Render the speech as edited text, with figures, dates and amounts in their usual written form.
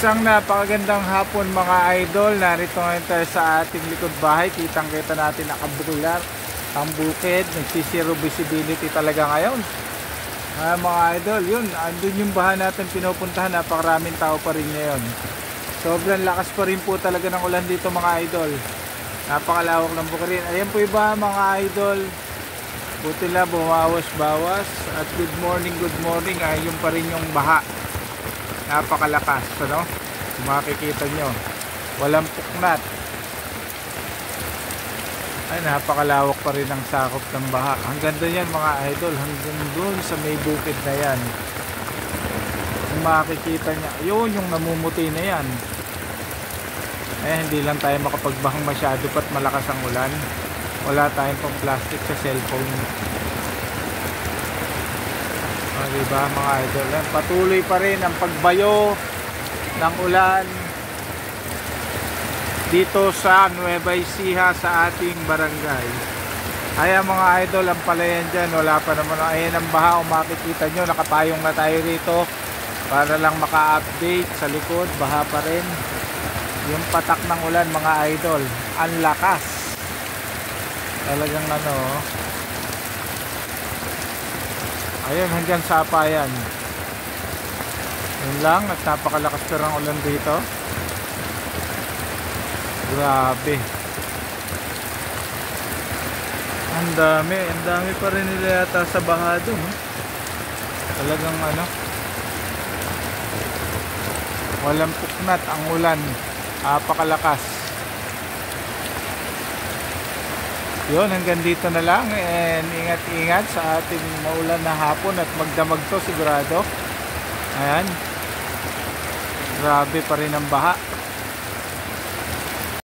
Isang napakagandang hapon mga idol. Narito ngayon tayo sa ating likod bahay. Kitang kita natin nakabukular ang bukid. Nagsisiro visibility talaga ngayon. Mga idol, yun, andun yung bahay natin pinupuntahan. Napakaraming tao pa rin ngayon. Sobrang lakas pa rin po talaga ng ulan dito mga idol. Napakalawak ng bukirin. Ayan po iba mga idol. Buti lang bumawas-bawas. At good morning. Ay yung pa rin yung baha. Napakalakas, ano? Makikita nyo, walang puknat. Ay, napakalawak pa rin ang sakop ng baha. Hanggang doon yan mga idol, hanggang doon sa may bukid na yan. Kung makikita nyo, yun yung namumuti na yan. Hindi lang tayo makapagbahang masyado pat malakas ang ulan. Wala tayong pang plastic sa cellphone. Diba mga idol, patuloy pa rin ang pagbayo ng ulan dito sa Nueva Ecija sa ating barangay. Ayan mga idol, ang palayan dyan, wala pa naman. Ayan ang baha, makikita nyo, nakapayong na tayo rito para lang maka-update. Sa likod, baha pa rin. Yung patak ng ulan mga idol, ang lakas talagang ano. Ayun, hanggang sapayan. Yun lang, at napakalakas pa ng ulan dito. Grabe. Ang dami pa rin nila yata sa baha dun. Talagang ano, walang puknat ang ulan. Napakalakas. Yun, hanggang dito na lang, and ingat-ingat sa ating maulan na hapon at magdamag to sigurado. Ayan, grabe pa rin ang baha.